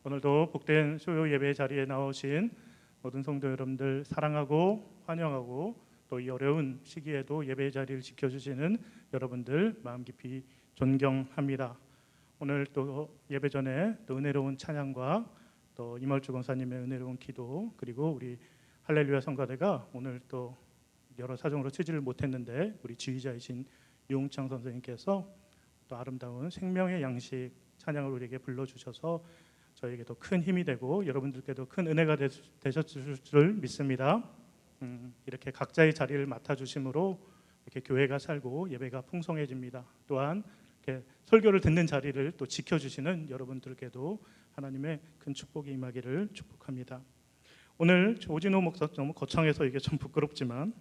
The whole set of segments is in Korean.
오늘도 복된 수요 예배 자리에 나오신 모든 성도 여러분들 사랑하고 환영하고 또 이 어려운 시기에도 예배 자리를 지켜주시는 여러분들 마음 깊이 존경합니다. 오늘 또 예배 전에 또 은혜로운 찬양과 또 이멀주 권사님의 은혜로운 기도, 그리고 우리 할렐루야 성가대가 오늘 또 여러 사정으로 치지를 못했는데 우리 지휘자이신 유웅창 선생님께서 또 아름다운 생명의 양식 찬양을 우리에게 불러주셔서 저에게도 큰 힘이 되고 여러분들께도 큰 은혜가 되셨을 줄 믿습니다. 이렇게 각자의 자리를 맡아주심으로 이렇게 교회가 살고 예배가 풍성해집니다. 또한 이렇게 설교를 듣는 자리를 또 지켜주시는 여러분들께도 하나님의 큰 축복이 임하기를 축복합니다. 오늘 조진호 목사, 너무 거창해서 이게 좀 부끄럽지만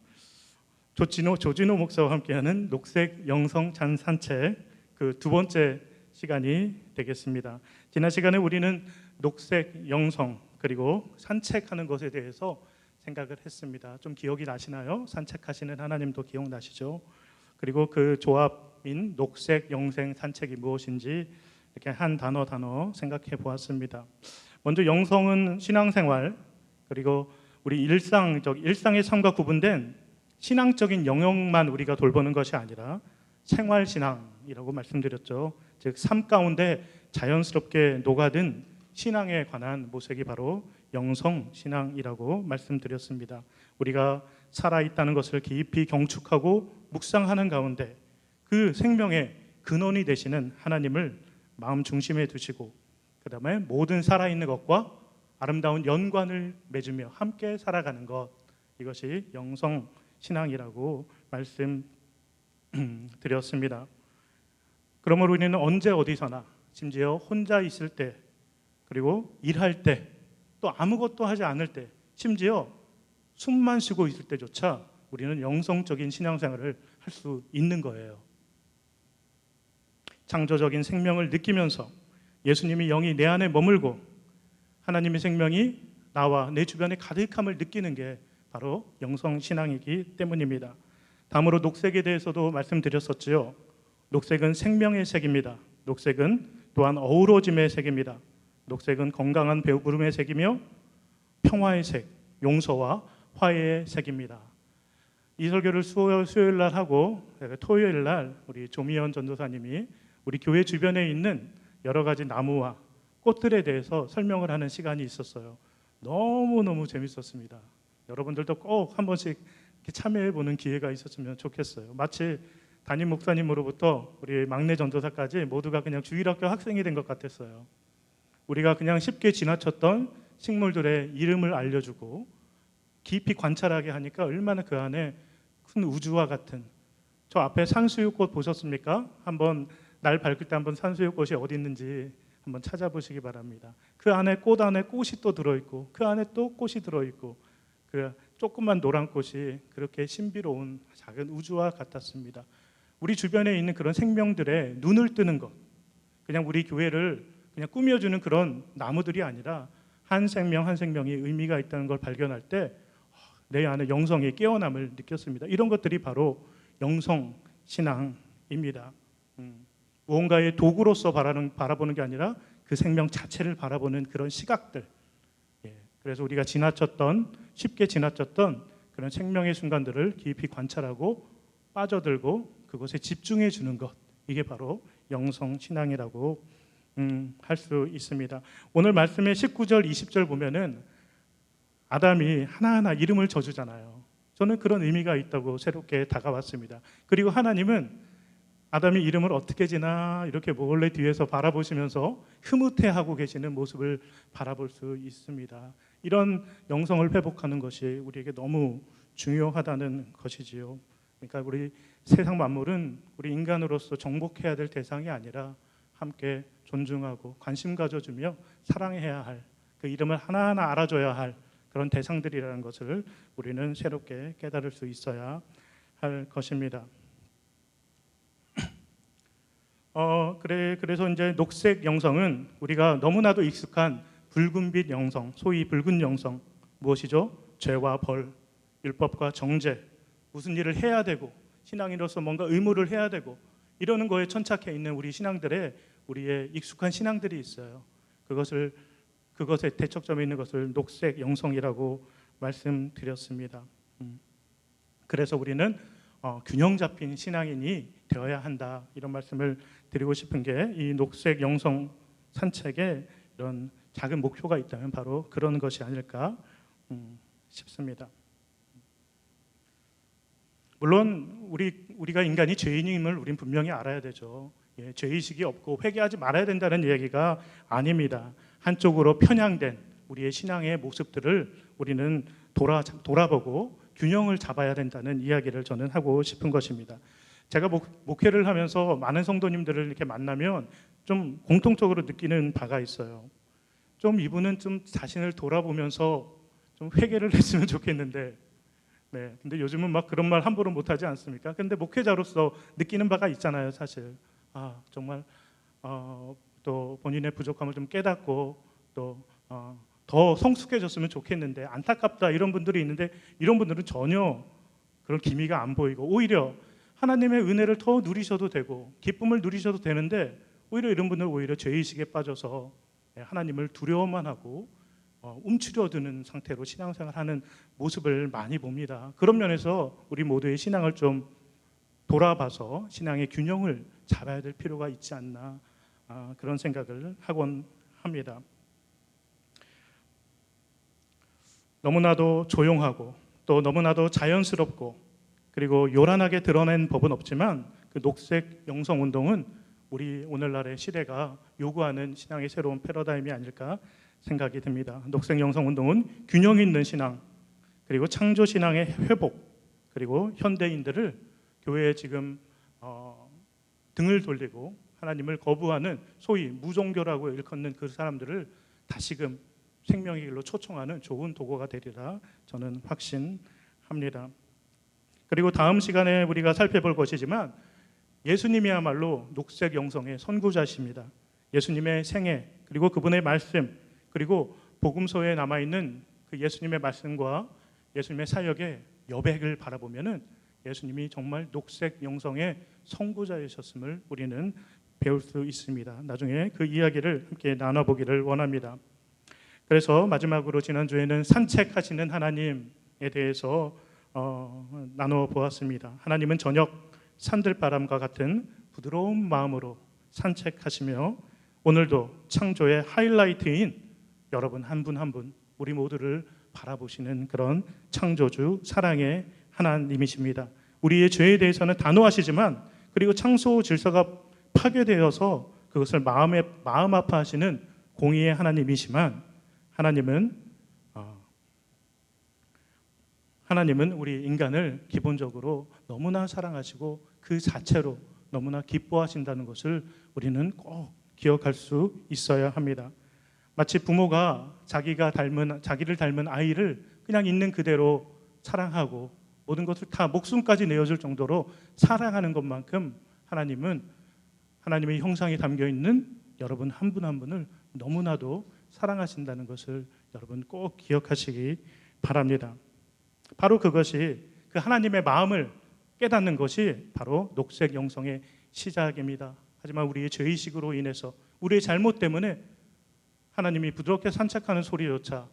조진호 목사와 함께하는 녹색 영성 잔산책 그 두 번째 시간이 되겠습니다. 지난 시간에 우리는 녹색 영성 그리고 산책하는 것에 대해서 생각을 했습니다. 좀 기억이 나시나요? 산책하시는 하나님도 기억나시죠? 그리고 그 조합인 녹색 영생 산책이 무엇인지 이렇게 한 단어 생각해 보았습니다. 먼저 영성은 신앙생활 그리고 우리 일상의 삶과 구분된 신앙적인 영역만 우리가 돌보는 것이 아니라 생활신앙이라고 말씀드렸죠. 즉 삶 가운데 자연스럽게 녹아든 신앙에 관한 모색이 바로 영성신앙이라고 말씀드렸습니다. 우리가 살아있다는 것을 깊이 경축하고 묵상하는 가운데 그 생명의 근원이 되시는 하나님을 마음 중심에 두시고 그 다음에 모든 살아있는 것과 아름다운 연관을 맺으며 함께 살아가는 것, 이것이 영성신앙이라고 말씀드렸습니다. 그러므로 우리는 언제 어디서나 심지어 혼자 있을 때 그리고 일할 때 또 아무것도 하지 않을 때 심지어 숨만 쉬고 있을 때조차 우리는 영성적인 신앙생활을 할 수 있는 거예요. 창조적인 생명을 느끼면서 예수님이 영이 내 안에 머물고 하나님의 생명이 나와 내 주변에 가득함을 느끼는 게 바로 영성신앙이기 때문입니다. 다음으로 녹색에 대해서도 말씀드렸었지요. 녹색은 생명의 색입니다. 녹색은 또한 어우러짐의 색입니다. 녹색은 건강한 배부름의 색이며 평화의 색, 용서와 화해의 색입니다. 이 설교를 수요일 날 하고 토요일 날 우리 조미연 전도사님이 우리 교회 주변에 있는 여러 가지 나무와 꽃들에 대해서 설명을 하는 시간이 있었어요. 너무너무 재밌었습니다. 여러분들도 꼭 한 번씩 참여해 보는 기회가 있었으면 좋겠어요. 마치 담임 목사님으로부터 우리 막내 전도사까지 모두가 그냥 주일학교 학생이 된 것 같았어요. 우리가 그냥 쉽게 지나쳤던 식물들의 이름을 알려주고 깊이 관찰하게 하니까 얼마나 그 안에 큰 우주와 같은, 저 앞에 산수유꽃 보셨습니까? 한번 날 밝을 때 한번 산수유꽃이 어디 있는지 한번 찾아보시기 바랍니다. 그 안에 꽃 안에 꽃이 또 들어있고 그 안에 또 꽃이 들어있고 그 조그만 노란 꽃이 그렇게 신비로운 작은 우주와 같았습니다. 우리 주변에 있는 그런 생명들의 눈을 뜨는 것, 그냥 우리 교회를 그냥 꾸며주는 그런 나무들이 아니라 한 생명 한 생명이 의미가 있다는 걸 발견할 때 내 안에 영성의 깨어남을 느꼈습니다. 이런 것들이 바로 영성신앙입니다. 무언가의 도구로서 바라보는 게 아니라 그 생명 자체를 바라보는 그런 시각들. 그래서 우리가 쉽게 지나쳤던 그런 생명의 순간들을 깊이 관찰하고 빠져들고 그것에 집중해 주는 것, 이게 바로 영성신앙이라고 할 수 있습니다. 오늘 말씀의 19절 20절 보면은 아담이 하나하나 이름을 져주잖아요. 저는 그런 의미가 있다고 새롭게 다가왔습니다. 그리고 하나님은 아담이 이름을 어떻게 지나 이렇게 몰래 뒤에서 바라보시면서 흐뭇해하고 계시는 모습을 바라볼 수 있습니다. 이런 영성을 회복하는 것이 우리에게 너무 중요하다는 것이지요. 그러니까 우리 세상 만물은 우리 인간으로서 정복해야 될 대상이 아니라 함께 존중하고 관심 가져주며 사랑해야 할, 그 이름을 하나하나 알아줘야 할 그런 대상들이라는 것을 우리는 새롭게 깨달을 수 있어야 할 것입니다. 그래서 이제 녹색 영성은 우리가 너무나도 익숙한 붉은빛 영성, 소위 붉은 영성, 무엇이죠? 죄와 벌, 율법과 정죄, 무슨 일을 해야 되고 신앙인으로서 뭔가 의무를 해야 되고 이러는 거에 천착해 있는 우리 신앙들의 우리의 익숙한 신앙들이 있어요. 그것을 그것에 대척점에 있는 것을 녹색 영성이라고 말씀드렸습니다. 그래서 우리는 균형 잡힌 신앙인이 되어야 한다, 이런 말씀을 드리고 싶은 게, 이 녹색 영성 산책에 이런 작은 목표가 있다면 바로 그런 것이 아닐까 싶습니다. 물론 우리가 인간이 죄인임을 우린 분명히 알아야 되죠. 죄의식이 없고 회개하지 말아야 된다는 얘기가 아닙니다. 한쪽으로 편향된 우리의 신앙의 모습들을 우리는 돌아보고 균형을 잡아야 된다는 이야기를 저는 하고 싶은 것입니다. 제가 목회를 하면서 많은 성도님들을 이렇게 만나면 좀 공통적으로 느끼는 바가 있어요. 좀 이분은 좀 자신을 돌아보면서 좀 회개를 했으면 좋겠는데, 근데 요즘은 막 그런 말 함부로 못하지 않습니까? 근데 목회자로서 느끼는 바가 있잖아요, 사실. 정말 또 본인의 부족함을 좀 깨닫고 또 더 성숙해졌으면 좋겠는데 안타깝다, 이런 분들이 있는데, 이런 분들은 전혀 그런 기미가 안 보이고 오히려 하나님의 은혜를 더 누리셔도 되고 기쁨을 누리셔도 되는데, 오히려 이런 분들은 오히려 죄의식에 빠져서 하나님을 두려워만 하고 움츠려드는 상태로 신앙생활하는 모습을 많이 봅니다. 그런 면에서 우리 모두의 신앙을 좀 돌아봐서 신앙의 균형을 잡아야 될 필요가 있지 않나, 그런 생각을 하곤 합니다. 너무나도 조용하고 또 너무나도 자연스럽고 그리고 요란하게 드러낸 법은 없지만, 그 녹색 영성 운동은 우리 오늘날의 시대가 요구하는 신앙의 새로운 패러다임이 아닐까 생각이 듭니다. 녹색 영성 운동은 균형 있는 신앙, 그리고 창조 신앙의 회복, 그리고 현대인들을 교회에 지금 등을 돌리고 하나님을 거부하는 소위 무종교라고 일컫는 그 사람들을 다시금 생명의 길로 초청하는 좋은 도구가 되리라 저는 확신합니다. 그리고 다음 시간에 우리가 살펴볼 것이지만, 예수님이야말로 녹색 영성의 선구자십니다. 예수님의 생애, 그리고 그분의 말씀, 그리고 복음서에 남아있는 그 예수님의 말씀과 예수님의 사역의 여백을 바라보면은 예수님이 정말 녹색 영성의 선구자이셨음을 우리는 배울 수 있습니다. 나중에 그 이야기를 함께 나눠보기를 원합니다. 그래서 마지막으로 지난주에는 산책하시는 하나님에 대해서 나눠 보았습니다. 하나님은 저녁 산들바람과 같은 부드러운 마음으로 산책하시며, 오늘도 창조의 하이라이트인 여러분 한 분 한 분, 우리 모두를 바라보시는 그런 창조주 사랑의 하나님이십니다. 우리의 죄에 대해서는 단호하시지만, 그리고 창조 질서가 파괴되어서 그것을 마음 아파하시는 공의의 하나님이시만, 하나님은 우리 인간을 기본적으로 너무나 사랑하시고 그 자체로 너무나 기뻐하신다는 것을 우리는 꼭 기억할 수 있어야 합니다. 마치 부모가 자기를 닮은 아이를 그냥 있는 그대로 사랑하고 모든 것을 다 목숨까지 내어줄 정도로 사랑하는 것만큼, 하나님은 하나님의 형상이 담겨 있는 여러분 한 분 한 분을 너무나도 사랑하신다는 것을 여러분 꼭 기억하시기 바랍니다. 바로 그것이, 그 하나님의 마음을 깨닫는 것이 바로 녹색 영성의 시작입니다. 하지만 우리의 죄의식으로 인해서, 우리의 잘못 때문에 하나님이 부드럽게 산책하는 소리조차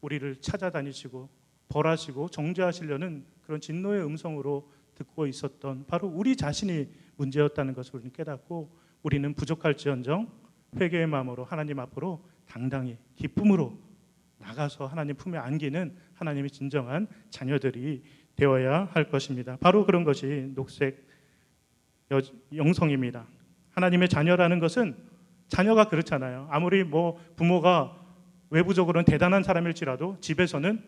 우리를 찾아다니시고 벌하시고 정죄하시려는 그런 진노의 음성으로 듣고 있었던 바로 우리 자신이 문제였다는 것을 우리는 깨닫고, 우리는 부족할지언정 회개의 마음으로 하나님 앞으로 당당히 기쁨으로 나가서 하나님 품에 안기는 하나님의 진정한 자녀들이 되어야 할 것입니다. 바로 그런 것이 녹색 영성입니다. 하나님의 자녀라는 것은, 자녀가 그렇잖아요. 아무리 부모가 외부적으로는 대단한 사람일지라도 집에서는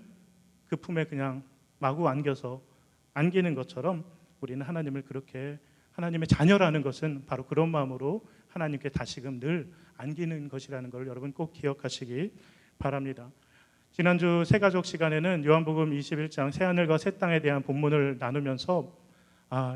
그 품에 그냥 마구 안기는 것처럼, 우리는 하나님을 그렇게, 하나님의 자녀라는 것은 바로 그런 마음으로 하나님께 다시금 늘 안기는 것이라는 걸 여러분 꼭 기억하시기 바랍니다. 지난주 새가족 시간에는 요한복음 21장 새하늘과 새 땅에 대한 본문을 나누면서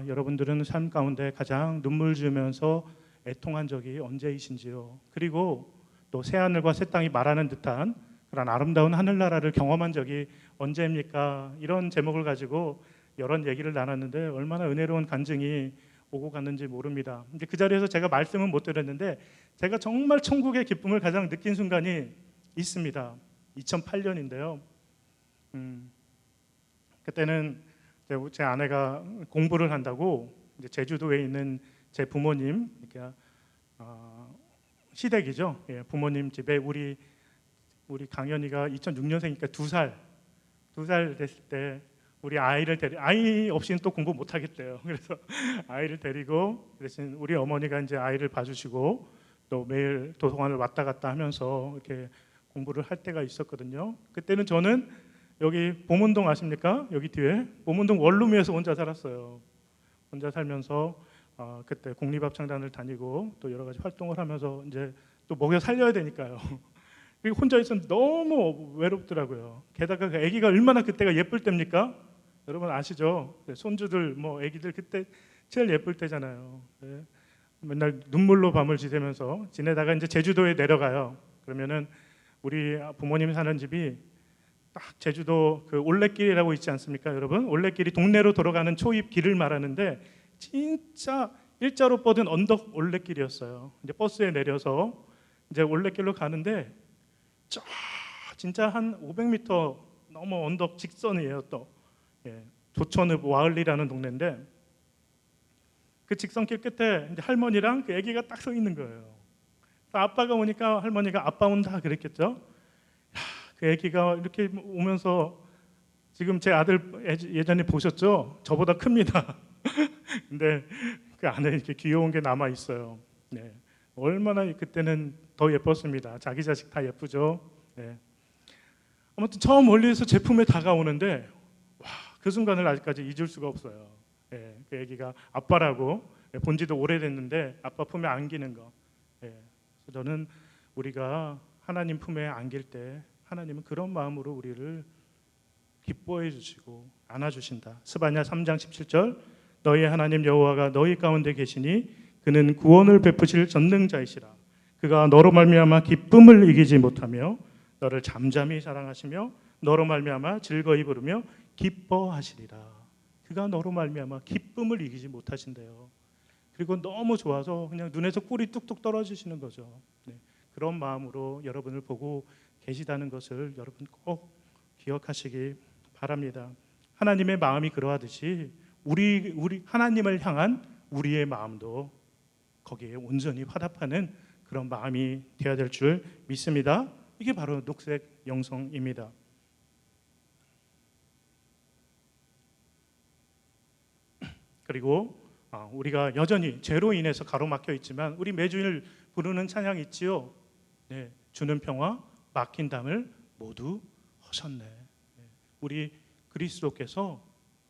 여러분들은 삶 가운데 가장 눈물 지으면서 애통한 적이 언제이신지요? 그리고 또 새하늘과 새 땅이 말하는 듯한 그런 아름다운 하늘나라를 경험한 적이 언제입니까? 이런 제목을 가지고 여러 얘기를 나눴는데 얼마나 은혜로운 간증이 오고 갔는지 모릅니다. 근데 그 자리에서 제가 말씀은 못 드렸는데, 제가 정말 천국의 기쁨을 가장 느낀 순간이 있습니다. 2008년인데요. 그때는 제 아내가 공부를 한다고 이제 제주도에 있는 제 부모님, 그러니까 시댁이죠. 예, 부모님 집에 우리 강연이가 2006년생이니까 두 살 됐을 때 우리 아이 없이는 또 공부 못 하겠대요. 그래서 아이를 데리고 대신 우리 어머니가 이제 아이를 봐주시고 또 매일 도서관을 왔다 갔다 하면서 이렇게 공부를 할 때가 있었거든요. 그때는 저는 여기 보문동 아십니까? 여기 뒤에 보문동 원룸에서 혼자 살았어요. 혼자 살면서 그때 공립합창단을 다니고 또 여러 가지 활동을 하면서 이제 또 먹여 살려야 되니까요. 그리고 혼자 있으면 너무 외롭더라고요. 게다가 그 아기가 얼마나 그때가 예쁠 때입니까? 여러분 아시죠? 손주들 뭐 아기들 그때 제일 예쁠 때잖아요. 네. 맨날 눈물로 밤을 지내다가 이제 제주도에 내려가요. 그러면은 우리 부모님 사는 집이 딱 제주도 그 올레길이라고 있지 않습니까, 여러분? 올레길이 동네로 돌아가는 초입 길을 말하는데 진짜 일자로 뻗은 언덕 올레길이었어요. 이제 버스에 내려서 이제 올레길로 가는데 쫙 진짜 한 500m 넘어 언덕 직선이에요. 또 조천읍 와을리라는 동네인데 그 직선길 끝에 이제 할머니랑 그 아기가 딱 서 있는 거예요. 아빠가 오니까 할머니가 아빠 온다 그랬겠죠. 그 아기가 이렇게 오면서 지금 제 아들 예전에 보셨죠? 저보다 큽니다. 근데 그 안에 이렇게 귀여운 게 남아 있어요. 네. 얼마나 그때는 더 예뻤습니다. 자기 자식 다 예쁘죠. 네. 아무튼 처음 멀리에서 제 품에 다가오는데 와, 그 순간을 아직까지 잊을 수가 없어요. 네. 그 아기가 아빠라고 본지도 오래됐는데 아빠 품에 안기는 거. 네. 그래서 저는 우리가 하나님 품에 안길 때 하나님은 그런 마음으로 우리를 기뻐해 주시고 안아주신다. 스바냐 3장 17절 너희 하나님 여호와가 너희 가운데 계시니 그는 구원을 베푸실 전능자이시라. 그가 너로 말미암아 기쁨을 이기지 못하며 너를 잠잠히 사랑하시며 너로 말미암아 즐거이 부르며 기뻐하시리라. 그가 너로 말미암아 기쁨을 이기지 못하신대요. 그리고 너무 좋아서 그냥 눈에서 꿀이 뚝뚝 떨어지시는 거죠. 네. 그런 마음으로 여러분을 보고 계시다는 것을 여러분 꼭 기억하시기 바랍니다. 하나님의 마음이 그러하듯이 우리 하나님을 향한 우리의 마음도 거기에 온전히 화답하는 그런 마음이 되어야 될 줄 믿습니다. 이게 바로 녹색 영성입니다. 그리고 우리가 여전히 죄로 인해서 가로막혀 있지만 우리 매주일 부르는 찬양 있지요. 네, 주는 평화 막힌 담을 모두 허셨네. 네, 우리 그리스도께서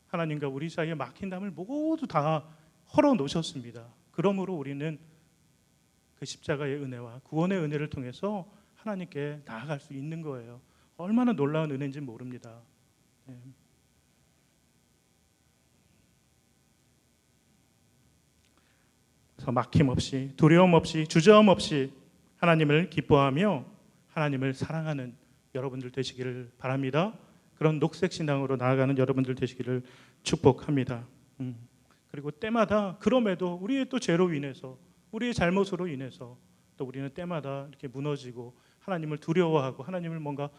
하나님과 우리 사이에 막힌 담을 모두 다 헐어 놓으셨습니다. 그러므로 우리는 그 십자가의 은혜와 구원의 은혜를 통해서 하나님께 나아갈 수 있는 거예요. 얼마나 놀라운 은혜인지 모릅니다. 네. 그래서 막힘없이 두려움 없이 주저함 없이 하나님을 기뻐하며 하나님을 사랑하는 여러분들 되시기를 바랍니다. 그런 녹색 신앙으로 나아가는 여러분들 되시기를 축복합니다. 그리고 때마다 그럼에도 우리의 또 죄로 인해서 우리의 잘못으로 인해서 또 우리는 때마다 이렇게 무너지고 하나님을 두려워하고 하나님을 뭔가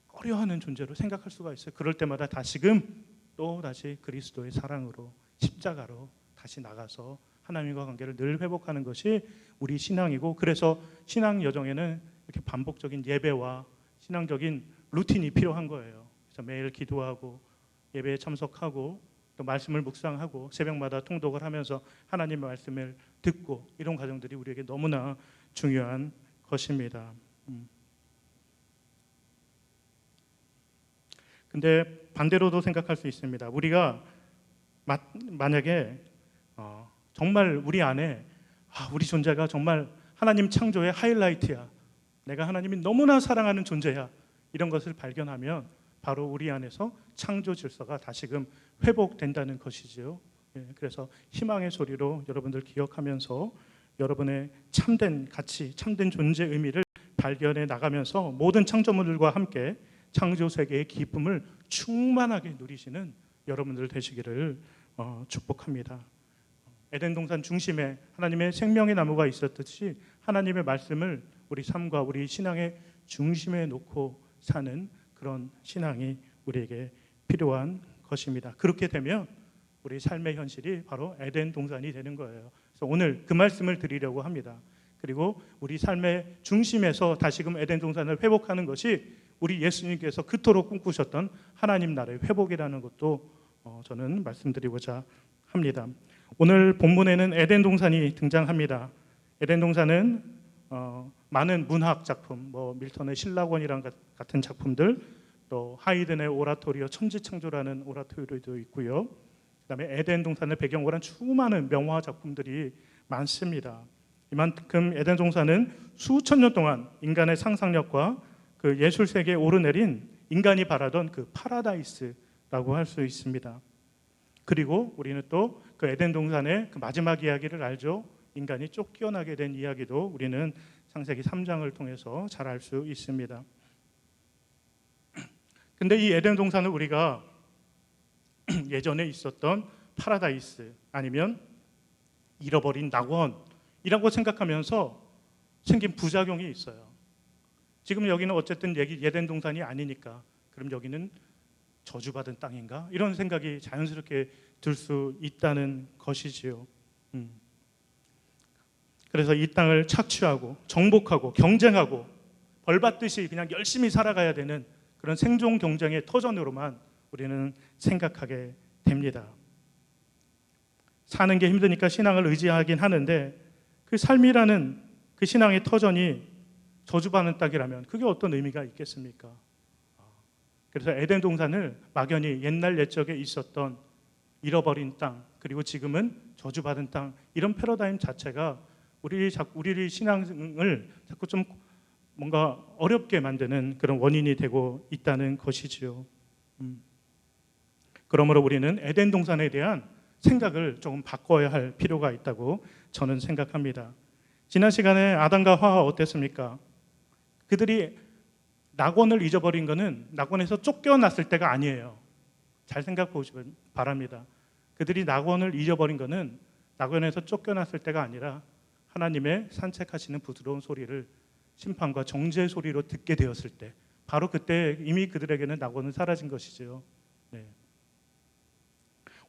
꺼려하는 존재로 생각할 수가 있어요. 그럴 때마다 다시금 또 다시 그리스도의 사랑으로 십자가로 다시 나가서 하나님과 관계를 늘 회복하는 것이 우리 신앙이고 그래서 신앙 여정에는 이렇게 반복적인 예배와 신앙적인 루틴이 필요한 거예요. 그래서 매일 기도하고 예배에 참석하고 또 말씀을 묵상하고 새벽마다 통독을 하면서 하나님의 말씀을 듣고 이런 과정들이 우리에게 너무나 중요한 것입니다. 근데 반대로도 생각할 수 있습니다. 우리가 만약에 정말 우리 안에 우리 존재가 정말 하나님 창조의 하이라이트야. 내가 하나님이 너무나 사랑하는 존재야. 이런 것을 발견하면 바로 우리 안에서 창조 질서가 다시금 회복된다는 것이지요. 그래서 희망의 소리로 여러분들 기억하면서 여러분의 참된 가치, 참된 존재 의미를 발견해 나가면서 모든 창조물들과 함께 창조 세계의 기쁨을 충만하게 누리시는 여러분들 되시기를 축복합니다. 에덴 동산 중심에 하나님의 생명의 나무가 있었듯이 하나님의 말씀을 우리 삶과 우리 신앙의 중심에 놓고 사는 그런 신앙이 우리에게 필요한 것입니다. 그렇게 되면 우리 삶의 현실이 바로 에덴 동산이 되는 거예요. 그래서 오늘 그 말씀을 드리려고 합니다. 그리고 우리 삶의 중심에서 다시금 에덴 동산을 회복하는 것이 우리 예수님께서 그토록 꿈꾸셨던 하나님 나라의 회복이라는 것도 저는 말씀드리고자 합니다. 오늘 본문에는 에덴 동산이 등장합니다. 에덴 동산은 많은 문학 작품, 밀턴의 신라권이랑 같은 작품들, 또 하이든의 오라토리오 천지창조라는 오라토리오도 있고요. 그다음에 에덴 동산을 배경으로 한 수많은 명화 작품들이 많습니다. 이만큼 에덴 동산은 수천 년 동안 인간의 상상력과 그 예술 세계에 오르내린 인간이 바라던 그 파라다이스라고 할 수 있습니다. 그리고 우리는 또 그 에덴 동산의 그 마지막 이야기를 알죠. 인간이 쫓겨나게 된 이야기도 우리는 창세기 3장을 통해서 잘 알 수 있습니다. 근데 이 에덴 동산을 우리가 예전에 있었던 파라다이스 아니면 잃어버린 낙원이라고 생각하면서 생긴 부작용이 있어요. 지금 여기는 어쨌든 에덴 동산이 아니니까 그럼 여기는 저주받은 땅인가? 이런 생각이 자연스럽게 들 수 있다는 것이지요. 그래서 이 땅을 착취하고 정복하고 경쟁하고 벌받듯이 그냥 열심히 살아가야 되는 그런 생존 경쟁의 터전으로만 우리는 생각하게 됩니다. 사는 게 힘드니까 신앙을 의지하긴 하는데 그 삶이라는 그 신앙의 터전이 저주받는 땅이라면 그게 어떤 의미가 있겠습니까? 그래서 에덴 동산을 막연히 옛날 옛적에 있었던 잃어버린 땅, 그리고 지금은 저주받은 땅, 이런 패러다임 자체가 우리 신앙을 자꾸 좀 뭔가 어렵게 만드는 그런 원인이 되고 있다는 것이지요. 그러므로 우리는 에덴 동산에 대한 생각을 조금 바꿔야 할 필요가 있다고 저는 생각합니다. 지난 시간에 아담과 하와 어땠습니까? 그들이 낙원을 잊어버린 것은 낙원에서 쫓겨났을 때가 아니에요. 잘 생각해 보시기 바랍니다. 그들이 낙원을 잊어버린 것은 낙원에서 쫓겨났을 때가 아니라 하나님의 산책하시는 부드러운 소리를 심판과 정죄의 소리로 듣게 되었을 때, 바로 그때 이미 그들에게는 낙원은 사라진 것이죠. 네.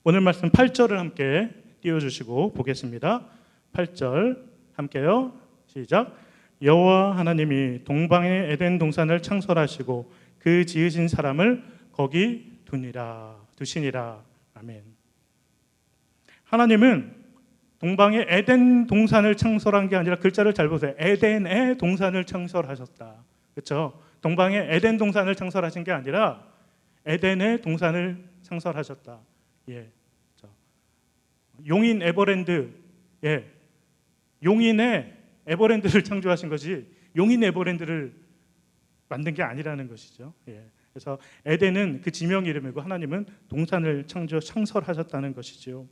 오늘 말씀 8절을 함께 띄워주시고 보겠습니다. 8절 함께요. 시작. 여호와 하나님이 동방의 에덴 동산을 창설하시고 그 지으신 사람을 거기 두시니라. 아멘. 하나님은 동방의 에덴 동산을 창설한 게 아니라, 글자를 잘 보세요. 에덴의 동산을 창설하셨다. 그렇죠? 동방의 에덴 동산을 창설하신 게 아니라 에덴의 동산을 창설하셨다. 예. 용인 에버랜드, 용인의 에버랜드를 창조하신 것이 용인 에버랜드를 만든 게 아니라는 것이죠. 그래서 에덴은 그 지명 이름이고 하나님은 동산을 창설하셨다는 것이죠.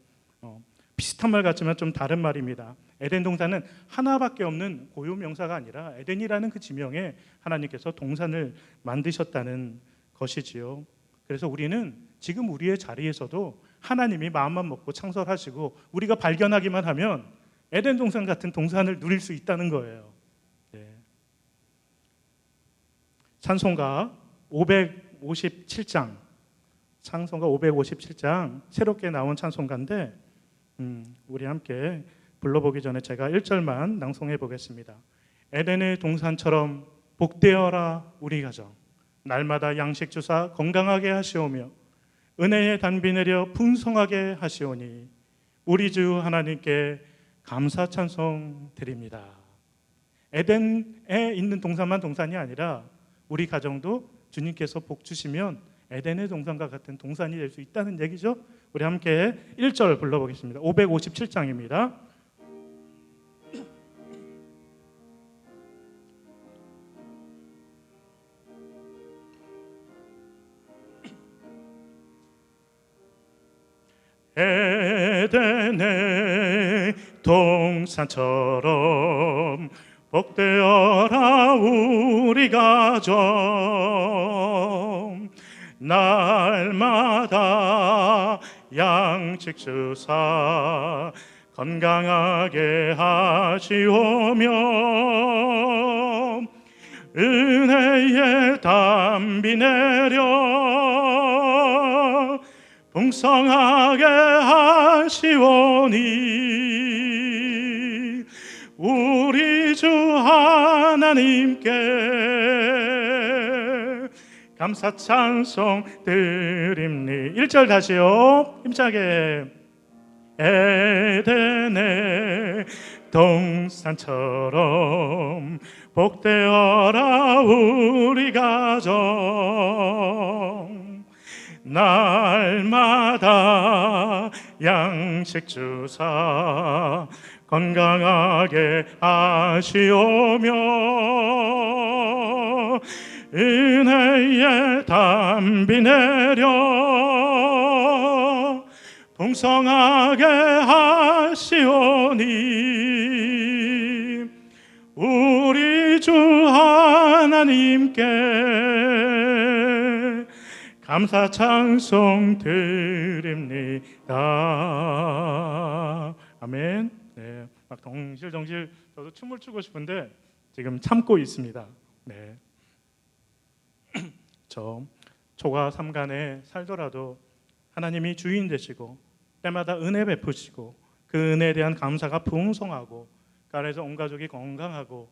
비슷한 말 같지만 좀 다른 말입니다. 에덴 동산은 하나밖에 없는 고유 명사가 아니라 에덴이라는 그 지명에 하나님께서 동산을 만드셨다는 것이지요. 그래서 우리는 지금 우리의 자리에서도 하나님이 마음만 먹고 창설하시고 우리가 발견하기만 하면 에덴 동산 같은 동산을 누릴 수 있다는 거예요. 찬송가 557장, 찬송가 557장 새롭게 나온 찬송가인데 우리 함께 불러보기 전에 제가 1절만 낭송해 보겠습니다. 에덴의 동산처럼 복되어라 우리 가정, 날마다 양식 주사 건강하게 하시오며 은혜의 단비 내려 풍성하게 하시오니 우리 주 하나님께 감사 찬송 드립니다. 에덴에 있는 동산만 동산이 아니라 우리 가정도 주님께서 복 주시면 에덴의 동산과 같은 동산이 될 수 있다는 얘기죠. 우리 함께 1절 불러보겠습니다. 557장입니다. 에덴의 동산처럼 복되어라 우리 가정, 날마다 양식 주사 건강하게 하시오며 은혜 은혜의 담비 내려 풍성하게 하시오니 우리 주 하나님께 감사 찬송 드립니. 1절 다시요. 힘차게. 에덴의 동산처럼 복되어라 우리 가정. 날마다 양식 주사 건강하게 하시오며 은혜의 담비 내려 풍성하게 하시오니 우리 주 하나님께 감사 찬송 드립니다. 아멘. 네, 막 덩실덩실 저도 춤을 추고 싶은데 지금 참고 있습니다. 네. 저 초가 삼간에 살더라도 하나님이 주인 되시고 때마다 은혜 베푸시고 그 은혜에 대한 감사가 풍성하고 그 안에서 온 가족이 건강하고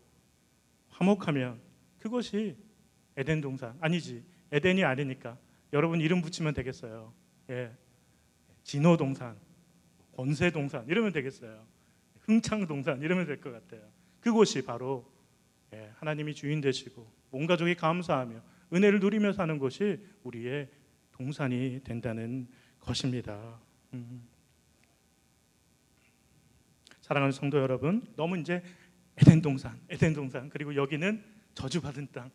화목하면 그것이 에덴 동산 아니지. 에덴이 아니니까 여러분 이름 붙이면 되겠어요. 예, 진호 동산, 권세 동산 이러면 되겠어요. 흥창 동산 이러면 될 것 같아요. 그곳이 바로 하나님이 주인 되시고 온 가족이 감사하며 은혜를 누리며 사는 것이 우리의 동산이 된다는 것입니다. 사랑하는 성도 여러분, 너무 이제 에덴 동산 그리고 여기는 저주받은 땅,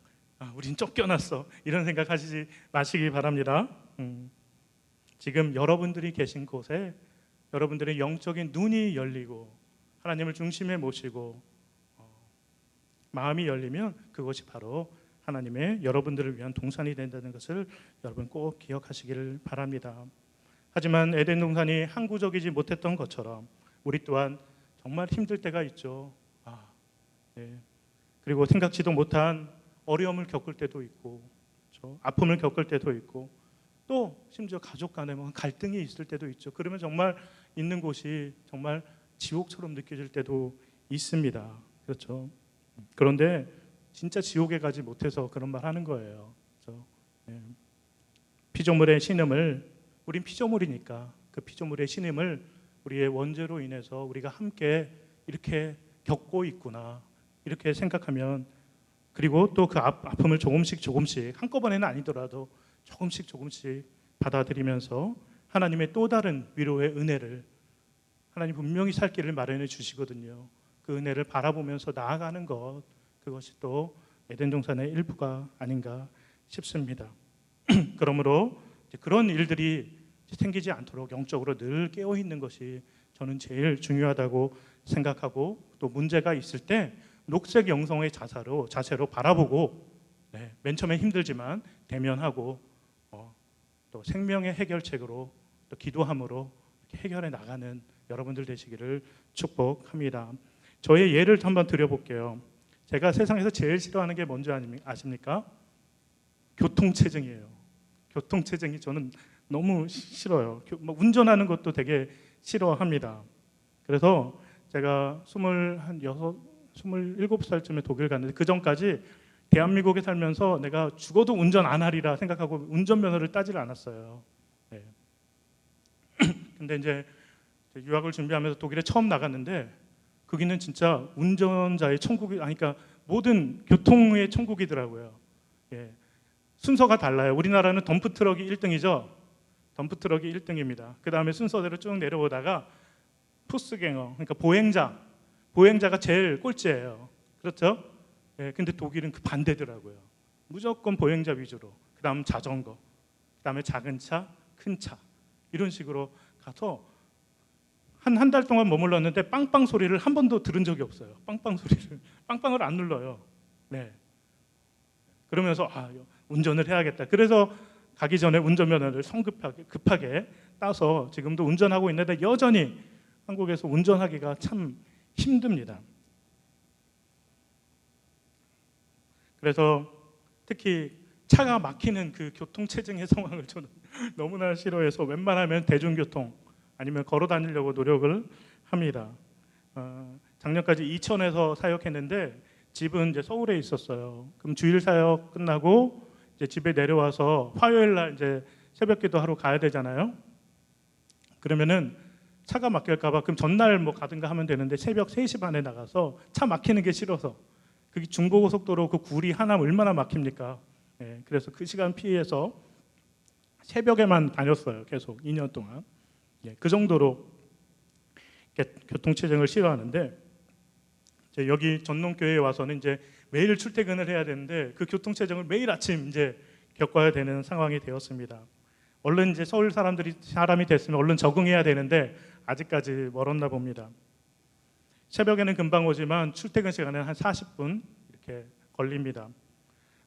우린 쫓겨났어 이런 생각하시지 마시기 바랍니다. 지금 여러분들이 계신 곳에 여러분들의 영적인 눈이 열리고 하나님을 중심에 모시고 마음이 열리면 그것이 바로 하나님의 여러분들을 위한 동산이 된다는 것을 여러분 꼭 기억하시기를 바랍니다. 하지만 에덴 동산이 항구적이지 못했던 것처럼 우리 또한 정말 힘들 때가 있죠. 네. 그리고 생각지도 못한 어려움을 겪을 때도 있고, 그렇죠? 아픔을 겪을 때도 있고, 또 심지어 가족 간에 갈등이 있을 때도 있죠. 그러면 정말 있는 곳이 정말 지옥처럼 느껴질 때도 있습니다. 그렇죠? 그런데 진짜 지옥에 가지 못해서 그런 말 하는 거예요. 그렇죠? 네. 피조물의 신음을, 우린 피조물이니까 그 피조물의 신음을 우리의 원죄로 인해서 우리가 함께 이렇게 겪고 있구나 이렇게 생각하면, 그리고 또 그 아픔을 조금씩 한꺼번에는 아니더라도 조금씩 받아들이면서 하나님의 또 다른 위로의 은혜를 하나님 분명히 살 길을 마련해 주시거든요. 그 은혜를 바라보면서 나아가는 것, 그것이 또 에덴 동산의 일부가 아닌가 싶습니다. 그러므로 그런 일들이 생기지 않도록 영적으로 늘 깨어 있는 것이 저는 제일 중요하다고 생각하고, 또 문제가 있을 때 녹색 영성의 자세로 바라보고, 맨 처음에 힘들지만 대면하고 또 생명의 해결책으로 또 기도함으로 해결해 나가는 여러분들 되시기를 축복합니다. 저의 예를 한번 드려볼게요. 제가 세상에서 제일 싫어하는 게 뭔지 아십니까? 교통체증이에요. 교통체증이 저는 너무 싫어요. 운전하는 것도 되게 싫어합니다. 그래서 제가 27살쯤에 독일 갔는데 그 전까지 대한민국에 살면서 내가 죽어도 운전 안 하리라 생각하고 운전면허를 따지를 않았어요. 네. 근데 이제 유학을 준비하면서 독일에 처음 나갔는데 거기는 진짜 운전자의 천국이, 그러니까 모든 교통의 천국이더라고요. 예. 순서가 달라요. 우리나라는 덤프트럭이 1등이죠. 덤프트럭이 1등입니다. 그 다음에 순서대로 쭉 내려오다가 푸스갱어, 그러니까 보행자가 제일 꼴찌예요. 그렇죠? 예, 근데 독일은 그 반대더라고요. 무조건 보행자 위주로. 그 다음 자전거, 그 다음에 작은 차, 큰 차, 이런 식으로 가서 한 달 동안 머물렀는데 빵빵 소리를 한 번도 들은 적이 없어요. 빵빵을 안 눌러요. 네. 그러면서 운전을 해야겠다. 그래서 가기 전에 운전면허를 급하게 따서 지금도 운전하고 있는데 여전히 한국에서 운전하기가 참 힘듭니다. 그래서 특히 차가 막히는 그 교통체증의 상황을 저는 너무나 싫어해서 웬만하면 대중교통 아니면 걸어 다니려고 노력을 합니다. 작년까지 이천에서 사역했는데 집은 이제 서울에 있었어요. 그럼 주일 사역 끝나고 이제 집에 내려와서 화요일 날 이제 새벽기도 하러 가야 되잖아요. 그러면은 차가 막힐까봐 그럼 전날 뭐 가든가 하면 되는데 새벽 3시 반에 나가서 차 막히는 게 싫어서 그게 중부고속도로 그 구리 하남 얼마나 막힙니까? 예, 그래서 그 시간 피해서 새벽에만 다녔어요. 계속 2년 동안. 예, 그 정도로 교통체증을 싫어하는데 이제 여기 전농교회에 와서는 이제 매일 출퇴근을 해야 되는데 그 교통체증을 매일 아침 이제 겪어야 되는 상황이 되었습니다. 얼른 이제 서울 사람이 됐으면 얼른 적응해야 되는데 아직까지 멀었나 봅니다. 새벽에는 금방 오지만 출퇴근 시간에는 한 40분 이렇게 걸립니다.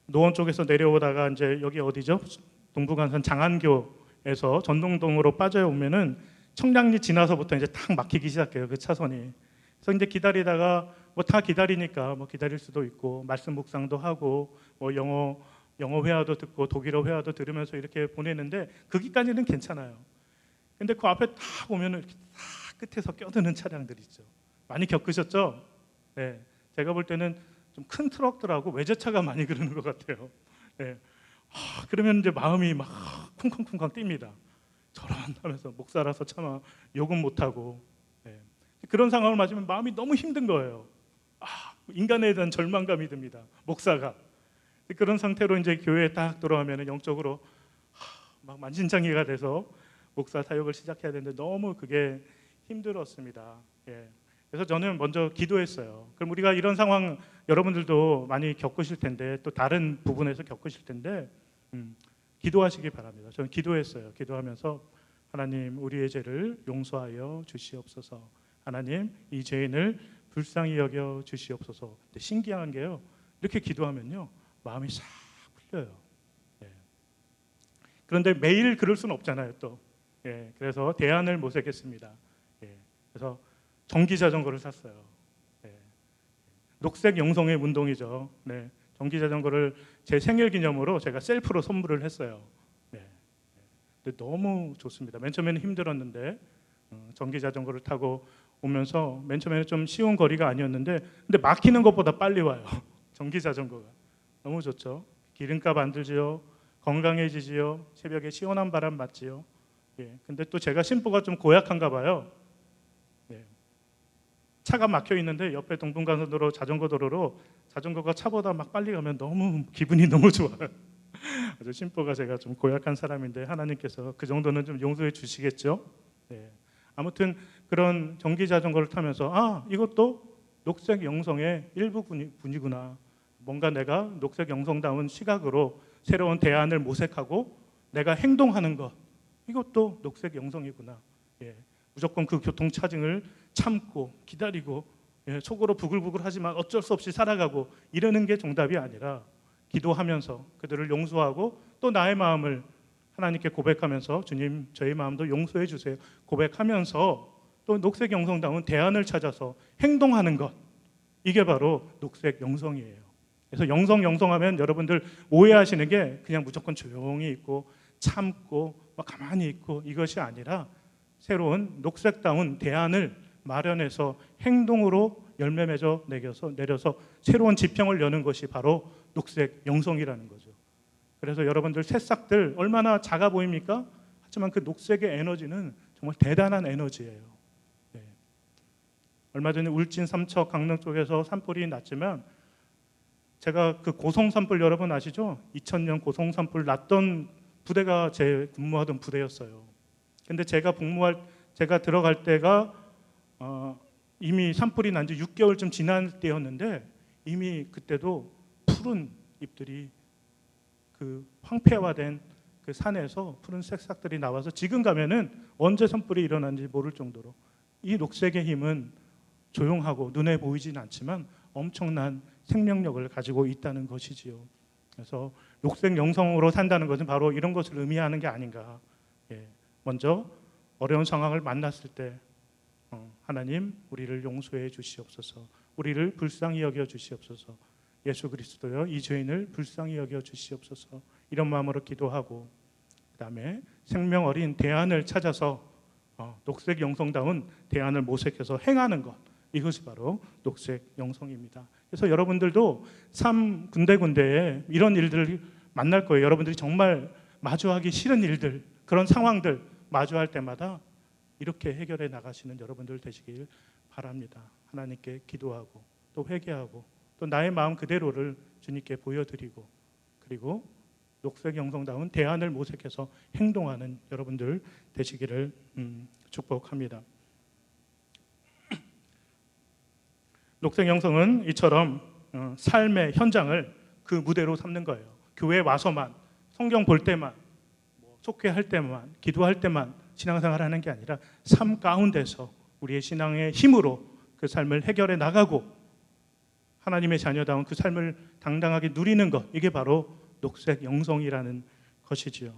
노원 쪽에서 내려오다가 이제 여기 어디죠? 동부간선 장안교에서 전동동으로 빠져오면은 청량리 지나서부터 이제 딱 막히기 시작해요. 그 차선이. 그래서 이제 기다리다가 뭐 다 기다리니까 뭐 기다릴 수도 있고 말씀 묵상도 하고 뭐 영어 회화도 듣고 독일어 회화도 들으면서 이렇게 보내는데 거기까지는 괜찮아요. 근데 그 앞에 딱 보면은 이렇게 딱 끝에서 껴드는 차량들 있죠. 많이 겪으셨죠? 네. 제가 볼 때는 좀 큰 트럭들하고 외제차가 많이 그러는 것 같아요. 네. 그러면 이제 마음이 막 쿵쾅쿵쾅 뜁니다. 저런 하면서 목사라서 차마 욕은 못하고 네. 그런 상황을 맞으면 마음이 너무 힘든 거예요. 인간에 대한 절망감이 듭니다. 목사가 그런 상태로 이제 교회에 딱 들어가면 영적으로 막 만신창이가 돼서 목사 사역을 시작해야 되는데 너무 그게 힘들었습니다. 예. 그래서 저는 먼저 기도했어요. 그럼 우리가 이런 상황 여러분들도 많이 겪으실 텐데 또 다른 부분에서 겪으실 텐데 기도하시기 바랍니다. 저는 기도했어요. 기도하면서 하나님 우리의 죄를 용서하여 주시옵소서. 하나님 이 죄인을 불쌍히 여겨 주시옵소서. 근데 신기한 게요. 이렇게 기도하면요. 마음이 싹 풀려요. 예. 그런데 매일 그럴 수는 없잖아요. 또. 예. 그래서 대안을 모색했습니다. 예. 그래서 전기 자전거를 샀어요. 예. 녹색 영성의 운동이죠. 네. 전기 자전거를 제 생일 기념으로 제가 셀프로 선물을 했어요. 네. 근데 너무 좋습니다. 맨 처음에는 힘들었는데 전기 자전거를 타고 오면서 맨 처음에는 좀 쉬운 거리가 아니었는데 근데 막히는 것보다 빨리 와요. 전기 자전거가 너무 좋죠. 기름값 안 들지요. 건강해지지요. 새벽에 시원한 바람 맞지요. 예. 근데 또 제가 심부가 좀 고약한가 봐요. 예. 차가 막혀 있는데 옆에 동분간선도로 자전거 도로로 자전거가 차보다 막 빨리 가면 너무 기분이 너무 좋아요. 아주 심보가 제가 좀 고약한 사람인데 하나님께서 그 정도는 좀 용서해 주시겠죠. 예. 아무튼 그런 전기 자전거를 타면서 이것도 녹색 영성의 일부분이구나. 뭔가 내가 녹색 영성다운 시각으로 새로운 대안을 모색하고 내가 행동하는 것 이것도 녹색 영성이구나. 예. 무조건 그 교통차증을 참고 기다리고 속으로 부글부글하지만 어쩔 수 없이 살아가고 이러는 게 정답이 아니라 기도하면서 그들을 용서하고 또 나의 마음을 하나님께 고백하면서 주님 저희 마음도 용서해 주세요 고백하면서 또 녹색 영성다운 대안을 찾아서 행동하는 것 이게 바로 녹색 영성이에요. 그래서 영성하면 여러분들 오해하시는 게 그냥 무조건 조용히 있고 참고 막 가만히 있고 이것이 아니라 새로운 녹색다운 대안을 마련해서 행동으로 열매 맺어 내려서 새로운 지평을 여는 것이 바로 녹색 영성이라는 거죠. 그래서 여러분들 새싹들 얼마나 작아 보입니까? 하지만 그 녹색의 에너지는 정말 대단한 에너지예요. 네. 얼마 전에 울진 삼척 강릉 쪽에서 산불이 났지만 제가 그 고성 산불 여러분 아시죠? 2000년 고성 산불 났던 부대가 제 근무하던 부대였어요. 근데 제가 들어갈 때가 이미 산불이 난 지 6개월쯤 지난 때였는데 이미 그때도 푸른 잎들이 그 황폐화된 그 산에서 푸른 새싹들이 나와서 지금 가면은 언제 산불이 일어난지 모를 정도로 이 녹색의 힘은 조용하고 눈에 보이진 않지만 엄청난 생명력을 가지고 있다는 것이지요. 그래서 녹색 영성으로 산다는 것은 바로 이런 것을 의미하는 게 아닌가. 예. 먼저 어려운 상황을 만났을 때 하나님 우리를 용서해 주시옵소서. 우리를 불쌍히 여겨 주시옵소서. 예수 그리스도여 이 죄인을 불쌍히 여겨 주시옵소서. 이런 마음으로 기도하고, 그다음에 생명 어린 대안을 찾아서 녹색 영성다운 대안을 모색해서 행하는 것, 이것이 바로 녹색 영성입니다. 그래서 여러분들도 삶 군데군데에 이런 일들을 만날 거예요. 여러분들이 정말 마주하기 싫은 일들, 그런 상황들 마주할 때마다 이렇게 해결해 나가시는 여러분들 되시길 바랍니다. 하나님께 기도하고 또 회개하고 또 나의 마음 그대로를 주님께 보여드리고, 그리고 녹색 영성다운 대안을 모색해서 행동하는 여러분들 되시기를 축복합니다. 녹색 영성은 이처럼 삶의 현장을 그 무대로 삼는 거예요. 교회에 와서만, 성경 볼 때만, 속회할 때만, 기도할 때만 신앙생활 하는 게 아니라 삶 가운데서 우리의 신앙의 힘으로 그 삶을 해결해 나가고 하나님의 자녀다운 그 삶을 당당하게 누리는 것, 이게 바로 녹색 영성이라는 것이지요.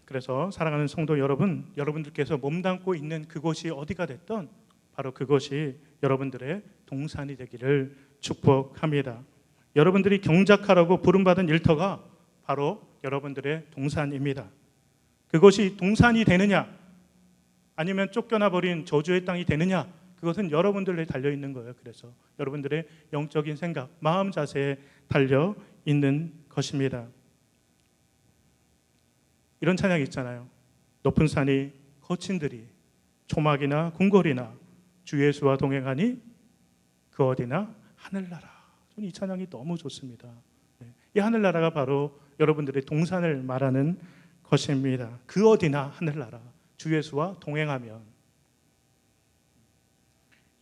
그래서 사랑하는 성도 여러분, 여러분들께서 몸담고 있는 그곳이 어디가 됐든 바로 그것이 여러분들의 동산이 되기를 축복합니다. 여러분들이 경작하라고 부름받은 일터가 바로 여러분들의 동산입니다. 그것이 동산이 되느냐 아니면 쫓겨나버린 저주의 땅이 되느냐, 그것은 여러분들에 달려있는 거예요. 그래서 여러분들의 영적인 생각, 마음 자세에 달려있는 것입니다. 이런 찬양이 있잖아요. 높은 산이 거친들이 초막이나 궁궐이나 주 예수와 동행하니 그 어디나 하늘나라. 저는 이 찬양이 너무 좋습니다. 이 하늘나라가 바로 여러분들의 동산을 말하는 것입니다. 그 어디나 하늘나라, 주 예수와 동행하면.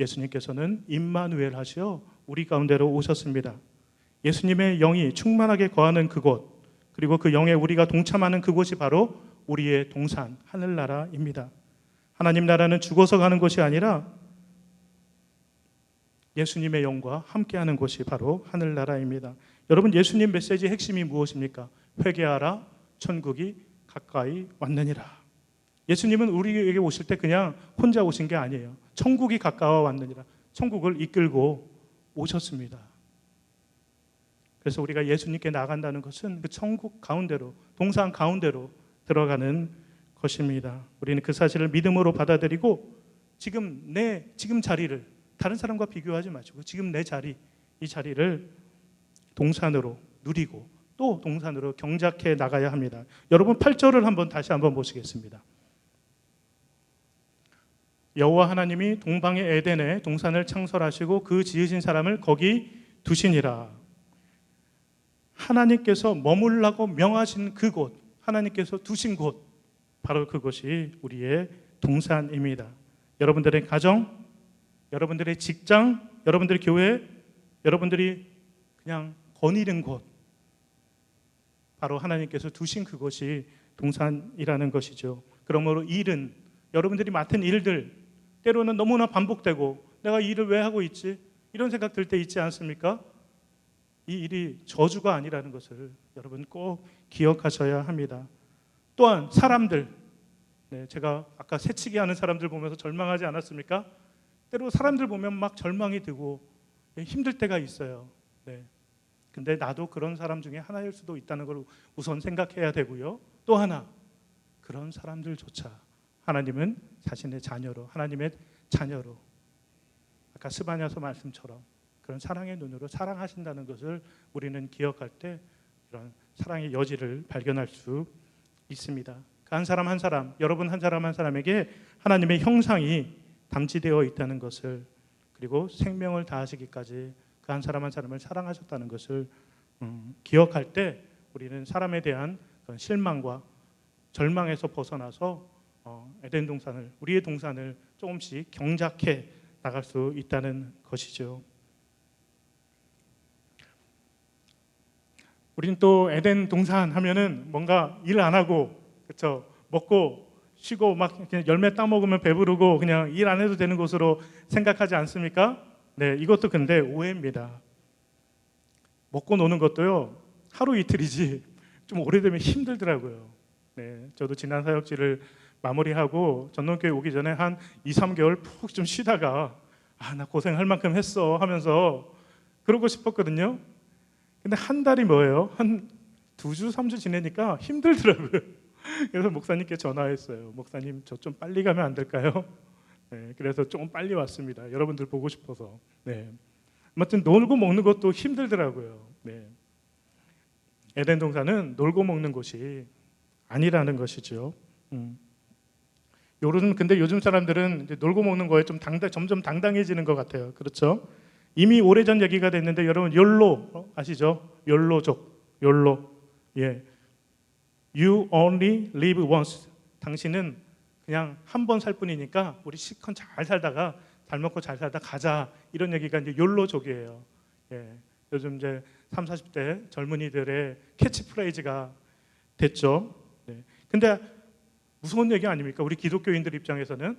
예수님께서는 임마누엘 하시어 우리 가운데로 오셨습니다. 예수님의 영이 충만하게 거하는 그곳, 그리고 그 영에 우리가 동참하는 그곳이 바로 우리의 동산, 하늘나라입니다. 하나님 나라는 죽어서 가는 곳이 아니라 예수님의 영과 함께하는 곳이 바로 하늘나라입니다. 여러분, 예수님 메시지의 핵심이 무엇입니까? 회개하라, 천국이 가까이 왔느니라. 예수님은 우리에게 오실 때 그냥 혼자 오신 게 아니에요. 천국이 가까워 왔느니라. 천국을 이끌고 오셨습니다. 그래서 우리가 예수님께 나간다는 것은 그 천국 가운데로, 동산 가운데로 들어가는 것입니다. 우리는 그 사실을 믿음으로 받아들이고 지금 자리를 다른 사람과 비교하지 마시고 지금 내 자리, 이 자리를 동산으로 누리고 또 동산으로 경작해 나가야 합니다. 여러분 8절을 다시 한번 보시겠습니다. 여호와 하나님이 동방의 에덴에 동산을 창설하시고 그 지으신 사람을 거기 두시니라. 하나님께서 머물라고 명하신 그곳, 하나님께서 두신 곳, 바로 그곳이 우리의 동산입니다. 여러분들의 가정, 여러분들의 직장, 여러분들의 교회, 여러분들이 그냥 거니는 곳, 바로 하나님께서 두신 그곳이 동산이라는 것이죠. 그러므로 일은, 여러분들이 맡은 일들 때로는 너무나 반복되고 내가 이 일을 왜 하고 있지? 이런 생각 들 때 있지 않습니까? 이 일이 저주가 아니라는 것을 여러분 꼭 기억하셔야 합니다. 또한 사람들, 제가 아까 새치기 하는 사람들 보면서 절망하지 않았습니까? 때로 사람들 보면 막 절망이 들고 힘들 때가 있어요. 근데 나도 그런 사람 중에 하나일 수도 있다는 걸 우선 생각해야 되고요. 또 하나, 그런 사람들조차 하나님은 자신의 자녀로, 하나님의 자녀로, 아까 스바냐서 말씀처럼 그런 사랑의 눈으로 사랑하신다는 것을 우리는 기억할 때 이런 사랑의 여지를 발견할 수 있습니다. 그 한 사람 한 사람, 여러분 한 사람 한 사람에게 하나님의 형상이 담지되어 있다는 것을, 그리고 생명을 다하시기까지 그 한 사람 한 사람을 사랑하셨다는 것을 기억할 때 우리는 사람에 대한 그런 실망과 절망에서 벗어나서 에덴 동산을, 우리의 동산을 조금씩 경작해 나갈 수 있다는 것이죠. 우리는 또 에덴 동산 하면은 뭔가 일 안 하고, 그렇죠? 먹고 쉬고 막 그냥 열매 따 먹으면 배부르고 그냥 일 안 해도 되는 곳으로 생각하지 않습니까? 이것도 근데 오해입니다. 먹고 노는 것도요, 하루 이틀이지 좀 오래되면 힘들더라고요. 저도 지난 사역지를 마무리하고 전동교회 오기 전에 한 2, 3개월 푹 좀 쉬다가 나 고생할 만큼 했어 하면서 그러고 싶었거든요. 근데 한 달이 뭐예요? 한 2주, 3주 지내니까 힘들더라고요. 그래서 목사님께 전화했어요. 목사님, 저 좀 빨리 가면 안 될까요? 네, 그래서 좀 빨리 왔습니다. 여러분들 보고 싶어서. 네. 아무튼 놀고 먹는 것도 힘들더라고요. 네. 에덴 동산은 놀고 먹는 곳이 아니라는 것이죠. 근데 요즘 사람들은 이제 놀고 먹는 거에 좀 점점 당당해지는 것 같아요. 그렇죠? 이미 오래전 얘기가 됐는데 여러분 욜로 아시죠? 욜로. 예. You only live once. 당신은 그냥 한 번 살 뿐이니까 우리 실컷 잘 살다가 잘 먹고 잘 살다 가자. 이런 얘기가 이제 욜로족이에요. 예. 요즘 이제 30, 40대 젊은이들의 캐치프레이즈가 됐죠. 네. 근데 무서운 얘기 아닙니까? 우리 기독교인들 입장에서는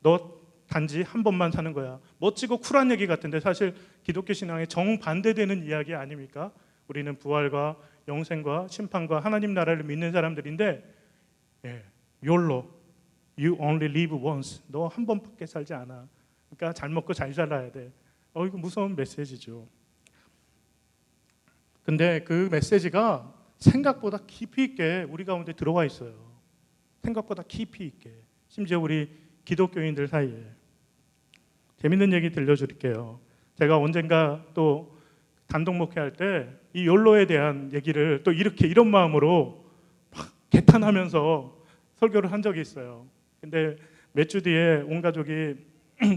너 단지 한 번만 사는 거야. 멋지고 쿨한 얘기 같은데 사실 기독교 신앙에 정반대되는 이야기 아닙니까? 우리는 부활과 영생과 심판과 하나님 나라를 믿는 사람들인데 YOLO, You only live once. 너 한 번밖에 살지 않아. 그러니까 잘 먹고 잘 살아야 돼. 이거 무서운 메시지죠. 근데 그 메시지가 생각보다 깊이 있게 우리 가운데 들어와 있어요. 생각보다 깊이 있게. 심지어 우리 기독교인들 사이에. 재밌는 얘기 들려드릴게요. 제가 언젠가 또 단독 목회할 때 이 욜로에 대한 얘기를 또 이런 마음으로 막 개탄하면서 설교를 한 적이 있어요. 근데 몇 주 뒤에 온 가족이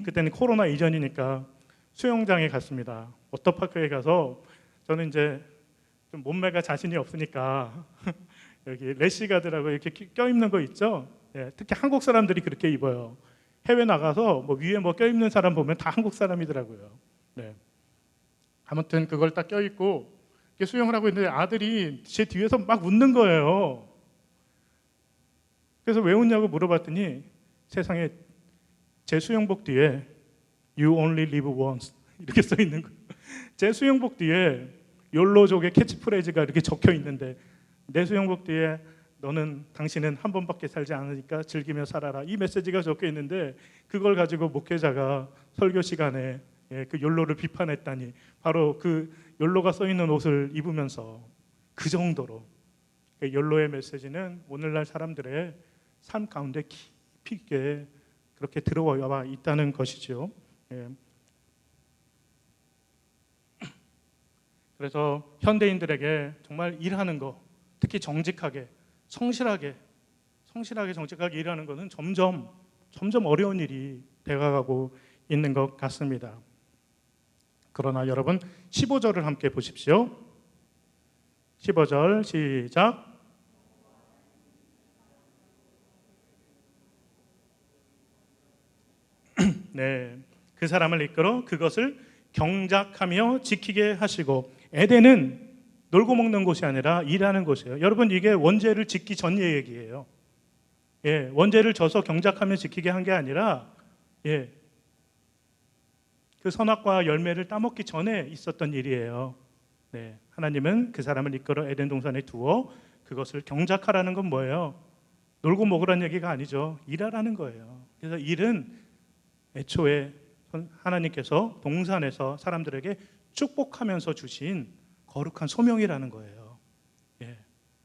그때는 코로나 이전이니까 수영장에 갔습니다. 워터파크에 가서 저는 이제 좀 몸매가 자신이 없으니까 여기 래시가드라고 이렇게 껴입는 거 있죠. 특히 한국 사람들이 그렇게 입어요. 해외 나가서 뭐 위에 뭐 껴입는 사람 보면 다 한국 사람이더라고요. 네. 아무튼 그걸 딱 껴입고 수영을 하고 있는데 아들이 제 뒤에서 막 웃는 거예요. 그래서 왜 웃냐고 물어봤더니 세상에 제 수영복 뒤에 You only live once 이렇게 써 있는 거예요. 제 수영복 뒤에 욜로족의 캐치프레이즈가 이렇게 적혀 있는데 내 수영복 뒤에 당신은 한 번밖에 살지 않으니까 즐기며 살아라. 이 메시지가 적혀 있는데 그걸 가지고 목회자가 설교 시간에 그 욜로를 비판했다니 바로 그 욜로가 써 있는 옷을 입으면서 그 정도로 욜로의 메시지는 오늘날 사람들의 삶 가운데 깊이 있게 그렇게 들어와 있다는 것이죠. 그래서 현대인들에게 정말 일하는 거, 특히 정직하게, 성실하게 정직하게 일하는 것은 점점 어려운 일이 되어가고 있는 것 같습니다. 그러나 여러분 15절을 함께 보십시오. 15절 시작. 네, 그 사람을 이끌어 그것을 경작하며 지키게 하시고. 에덴은 놀고 먹는 곳이 아니라 일하는 곳이에요. 여러분 이게 원죄를 짓기 전 얘기예요. 원죄를 져서 경작하며 지키게 한 게 아니라 그 선악과 열매를 따먹기 전에 있었던 일이에요. 네, 하나님은 그 사람을 이끌어 에덴 동산에 두어 그것을 경작하라는 건 뭐예요? 놀고 먹으라는 얘기가 아니죠. 일하라는 거예요. 그래서 일은 애초에 하나님께서 동산에서 사람들에게 축복하면서 주신 거룩한 소명이라는 거예요.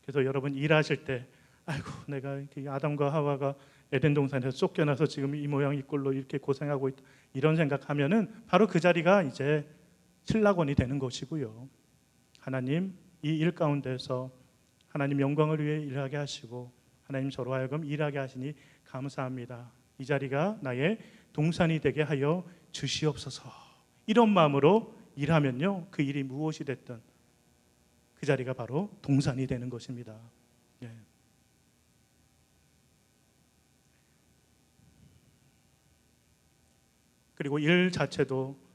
그래서 여러분 일하실 때 아이고 내가 아담과 하와가 에덴 동산에서 쫓겨나서 지금 이 모양 이 꼴로 이렇게 고생하고 있다. 이런 생각하면은 바로 그 자리가 이제 신락원이 되는 것이고요. 하나님 이 일 가운데서 하나님 영광을 위해 일하게 하시고 하나님 저로 하여금 일하게 하시니 감사합니다. 이 자리가 나의 동산이 되게 하여 주시옵소서. 이런 마음으로 일하면요, 그 일이 무엇이 됐든 그 자리가 바로 동산이 되는 것입니다. 그리고 일도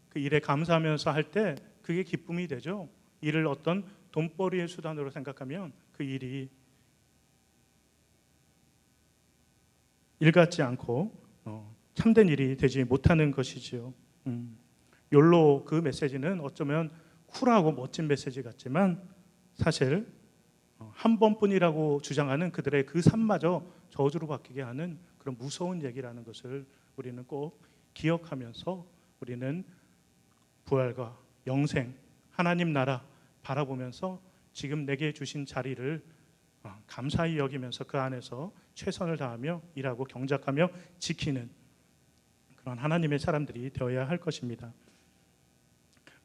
그 일에 감사하면서 할 때 그게 기쁨이 되죠. 일을 어떤 돈벌이의 수단으로 생각하면 그 일이 일 같지 않고 참된 일이 되지 못하는 것이지요. 욜로 그 메시지는 어쩌면 쿨하고 멋진 메시지 같지만 사실 한 번뿐이라고 주장하는 그들의 그 삶마저 저주로 바뀌게 하는 그런 무서운 얘기라는 것을 우리는 꼭 기억하면서 우리는 부활과 영생, 하나님 나라 바라보면서 지금 내게 주신 자리를 감사히 여기면서 그 안에서 최선을 다하며 일하고 경작하며 지키는 그런 하나님의 사람들이 되어야 할 것입니다.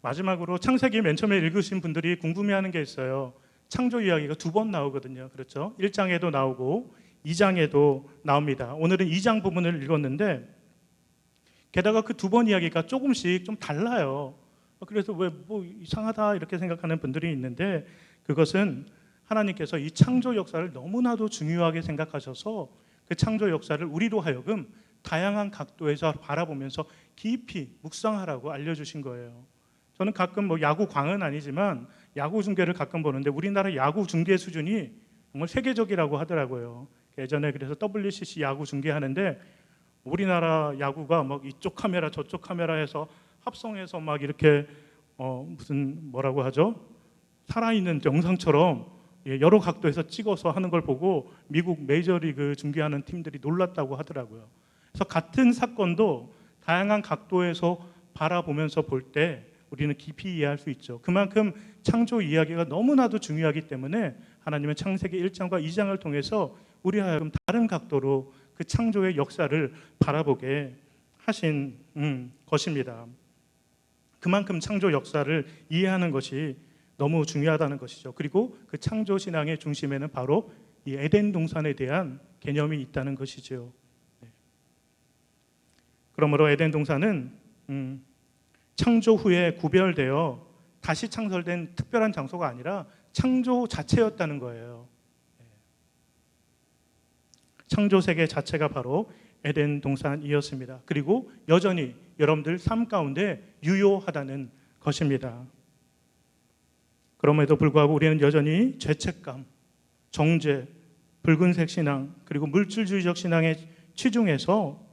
마지막으로 창세기 맨 처음에 읽으신 분들이 궁금해하는 게 있어요. 창조 이야기가 2번 나오거든요. 그렇죠? 1장에도 나오고 2장에도 나옵니다. 오늘은 2장 부분을 읽었는데 게다가 그 2번 이야기가 조금씩 좀 달라요. 그래서 왜 뭐 이상하다 이렇게 생각하는 분들이 있는데 그것은 하나님께서 이 창조 역사를 너무나도 중요하게 생각하셔서 그 창조 역사를 우리로 하여금 다양한 각도에서 바라보면서 깊이 묵상하라고 알려주신 거예요. 저는 가끔 뭐 야구 광은 아니지만 야구 중계를 가끔 보는데 우리나라 야구 중계 수준이 정말 세계적이라고 하더라고요. 예전에 그래서 WCC 야구 중계하는데 우리나라 야구가 막 이쪽 카메라 저쪽 카메라 해서 합성해서 막 이렇게 무슨 뭐라고 하죠? 살아있는 영상처럼 여러 각도에서 찍어서 하는 걸 보고 미국 메이저리그 중계하는 팀들이 놀랐다고 하더라고요. 그래서 같은 사건도 다양한 각도에서 바라보면서 볼 때 우리는 깊이 이해할 수 있죠. 그만큼 창조 이야기가 너무나도 중요하기 때문에 하나님은 창세기 1장과 2장을 통해서 우리 하여금 다른 각도로 그 창조의 역사를 바라보게 하신 것입니다. 그만큼 창조 역사를 이해하는 것이 너무 중요하다는 것이죠. 그리고 그 창조 신앙의 중심에는 바로 이 에덴 동산에 대한 개념이 있다는 것이죠. 그러므로 에덴 동산은 창조 후에 구별되어 다시 창설된 특별한 장소가 아니라 창조 자체였다는 거예요. 창조 세계 자체가 바로 에덴 동산이었습니다. 그리고 여전히 여러분들 삶 가운데 유효하다는 것입니다. 그럼에도 불구하고 우리는 여전히 죄책감, 정죄, 붉은색 신앙 그리고 물질주의적 신앙에 치중해서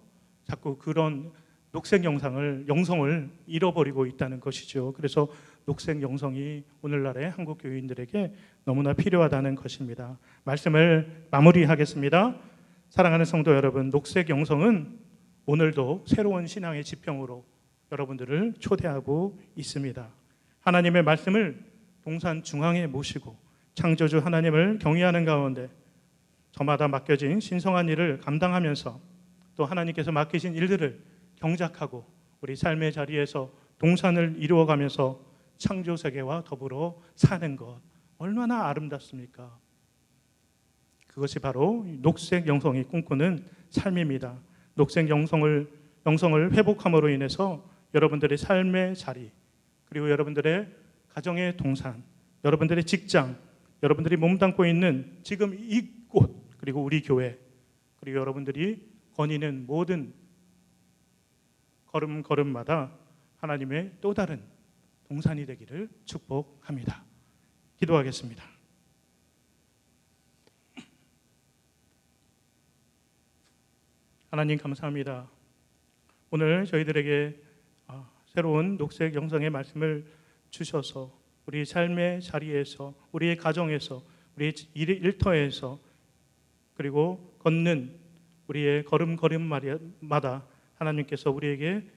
자꾸 그런 녹색 영성을 잃어버리고 있다는 것이죠. 그래서 녹색 영성이 오늘날의 한국 교인들에게 너무나 필요하다는 것입니다. 말씀을 마무리하겠습니다. 사랑하는 성도 여러분, 녹색 영성은 오늘도 새로운 신앙의 지평으로 여러분들을 초대하고 있습니다. 하나님의 말씀을 동산 중앙에 모시고 창조주 하나님을 경외하는 가운데 저마다 맡겨진 신성한 일을 감당하면서 또 하나님께서 맡기신 일들을 경작하고 우리 삶의 자리에서 동산을 이루어가면서 창조 세계와 더불어 사는 것 얼마나 아름답습니까? 그것이 바로 녹색 영성이 꿈꾸는 삶입니다. 녹색 영성을 회복함으로 인해서 여러분들의 삶의 자리 그리고 여러분들의 가정의 동산, 여러분들의 직장, 여러분들이 몸담고 있는 지금 이곳 그리고 우리 교회 그리고 여러분들이 거니는 모든 걸음걸음마다 하나님의 또 다른 동산이 되기를 축복합니다. 기도하겠습니다. 하나님 감사합니다. 오늘 저희들에게 새로운 녹색 영성의 말씀을 주셔서 우리 삶의 자리에서 우리의 가정에서 우리의 일터에서 그리고 걷는 우리의 걸음걸음마다 하나님께서 우리에게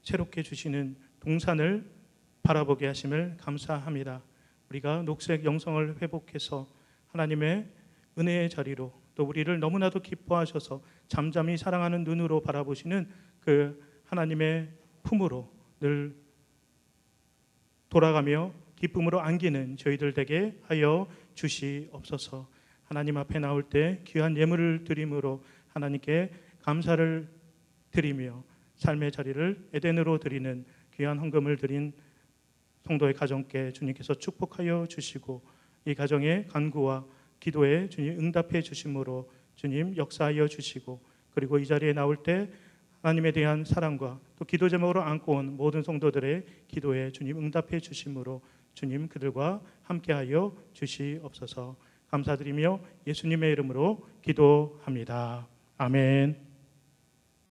새롭게 주시는 동산을 바라보게 하심을 감사합니다. 우리가 녹색 영성을 회복해서 하나님의 은혜의 자리로 또 우리를 너무나도 기뻐하셔서 잠잠히 사랑하는 눈으로 바라보시는 그 하나님의 품으로 늘 돌아가며 기쁨으로 안기는 저희들 되게 하여 주시옵소서. 하나님 앞에 나올 때 귀한 예물을 드림으로 하나님께 감사를 드리며 삶의 자리를 에덴으로 드리는 귀한 헌금을 드린 성도의 가정께 주님께서 축복하여 주시고 이 가정의 간구와 기도에 주님 응답해 주심으로 주님 역사하여 주시고 그리고 이 자리에 나올 때 하나님에 대한 사랑과 또 기도 제목으로 안고 온 모든 성도들의 기도에 주님 응답해 주심으로 주님 그들과 함께하여 주시옵소서. 감사드리며 예수님의 이름으로 기도합니다. 아멘.